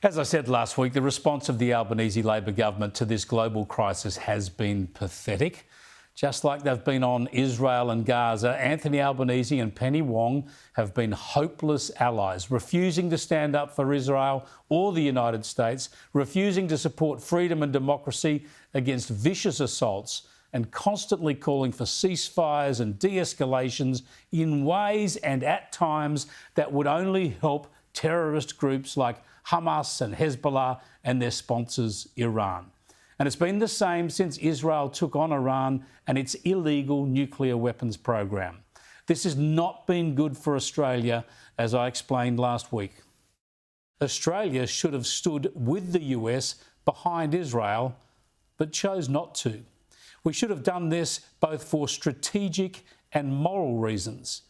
As I said last week, the response of the Albanese Labor government to this global crisis has been pathetic. Just like they've been on Israel and Gaza, Anthony Albanese and Penny Wong have been hopeless allies, refusing to stand up for Israel or the United States, refusing to support freedom and democracy against vicious assaults, and constantly calling for ceasefires and de-escalations in ways and at times that would only help terrorist groups like Hamas and Hezbollah and their sponsors, Iran. And it's been the same since Israel took on Iran and its illegal nuclear weapons program. This has not been good for Australia, as I explained last week. Australia should have stood with the US behind Israel, but chose not to. We should have done this both for strategic and moral reasons.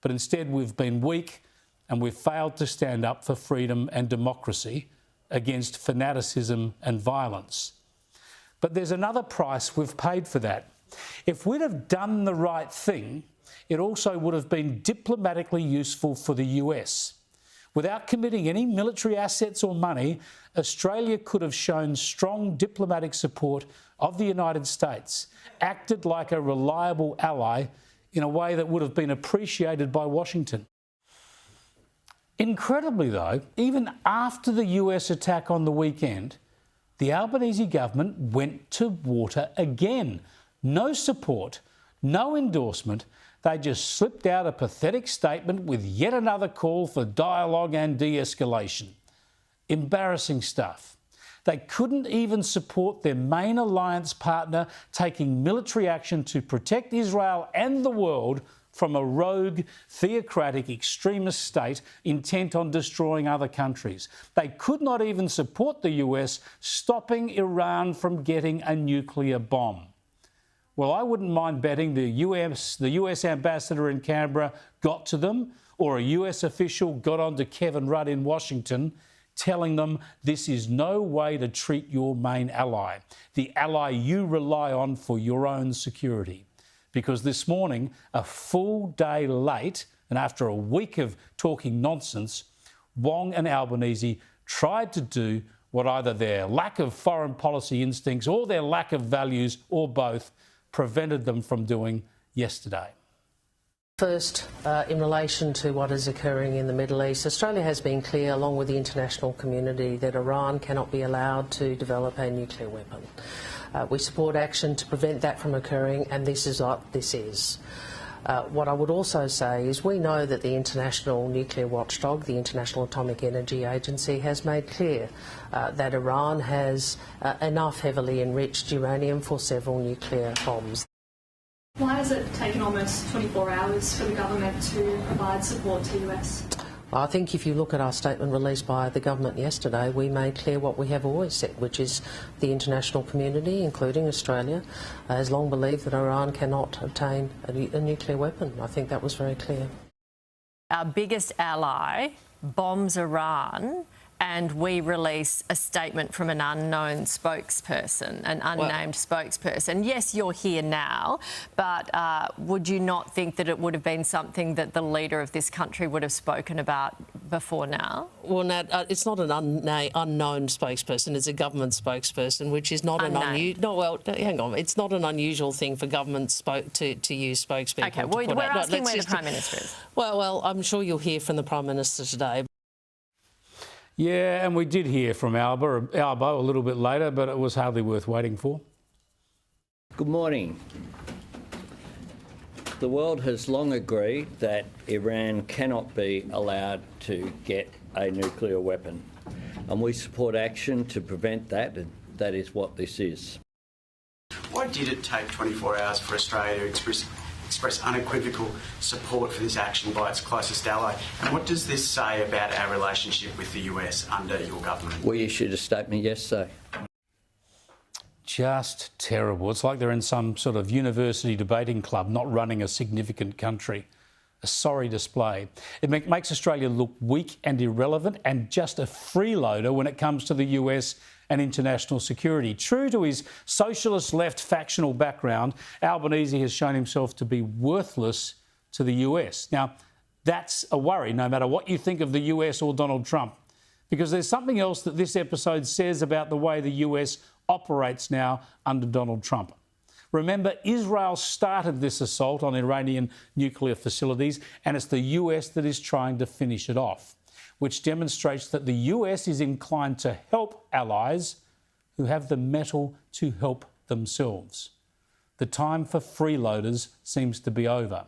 But instead we've been weak and we've failed to stand up for freedom and democracy against fanaticism and violence. But there's another price we've paid for that. If we'd have done the right thing, it also would have been diplomatically useful for the US. Without committing any military assets or money, Australia could have shown strong diplomatic support of the United States, acted like a reliable ally in a way that would have been appreciated by Washington. Incredibly, though, even after the US attack on the weekend, the Albanese government went to water again. No support, no endorsement. They just slipped out a pathetic statement with yet another call for dialogue and de-escalation. Embarrassing stuff. They couldn't even support their main alliance partner taking military action to protect Israel and the world from a rogue, theocratic, extremist state intent on destroying other countries. They could not even support the US stopping Iran from getting a nuclear bomb. Well, I wouldn't mind betting the US ambassador in Canberra got to them, or a US official got on to Kevin Rudd in Washington, telling them this is no way to treat your main ally, the ally you rely on for your own security. Because this morning, a full day late, and after a week of talking nonsense, Wong and Albanese tried to do what either their lack of foreign policy instincts or their lack of values, or both, prevented them from doing yesterday. First, in relation to what is occurring in the Middle East, Australia has been clear, along with the international community, that Iran cannot be allowed to develop a nuclear weapon. We support action to prevent that from occurring, and this is what this is. What I would also say is we know that the international nuclear watchdog, the International Atomic Energy Agency, has made clear that Iran has enough heavily enriched uranium for several nuclear bombs. Why has it taken almost 24 hours for the government to provide support to the US? I think if you look at our statement released by the government yesterday, we made clear what we have always said, which is the international community, including Australia, has long believed that Iran cannot obtain a nuclear weapon. I think that was very clear. Our biggest ally bombs Iran, and we release a statement from an unknown spokesperson, an unnamed spokesperson. Yes, you're here now, but would you not think that it would have been something that the leader of this country would have spoken about before now? Well, Nat, it's not an unknown spokesperson, it's a government spokesperson, which is not an unusual... No, well, hang on, it's not an unusual thing for government to use spokespeople. OK, we're asking where the Prime Minister is. Well, I'm sure you'll hear from the Prime Minister today. Yeah, and we did hear from Albo a little bit later, but it was hardly worth waiting for. Good morning. The world has long agreed that Iran cannot be allowed to get a nuclear weapon, and we support action to prevent that, and that is what this is. Why did it take 24 hours for Australia to express unequivocal support for this action by its closest ally? And what does this say about our relationship with the US under your government? We issued a statement yesterday. Just terrible. It's like they're in some sort of university debating club, not running a significant country. A sorry display. It makes Australia look weak and irrelevant and just a freeloader when it comes to the US and international security. True to his socialist left factional background, Albanese has shown himself to be worthless to the US. Now, that's a worry, no matter what you think of the US or Donald Trump. Because there's something else that this episode says about the way the US operates now under Donald Trump. Remember, Israel started this assault on Iranian nuclear facilities, and it's the US that is trying to finish it off, which demonstrates that the US is inclined to help allies who have the mettle to help themselves. The time for freeloaders seems to be over.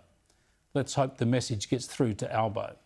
Let's hope the message gets through to Albo.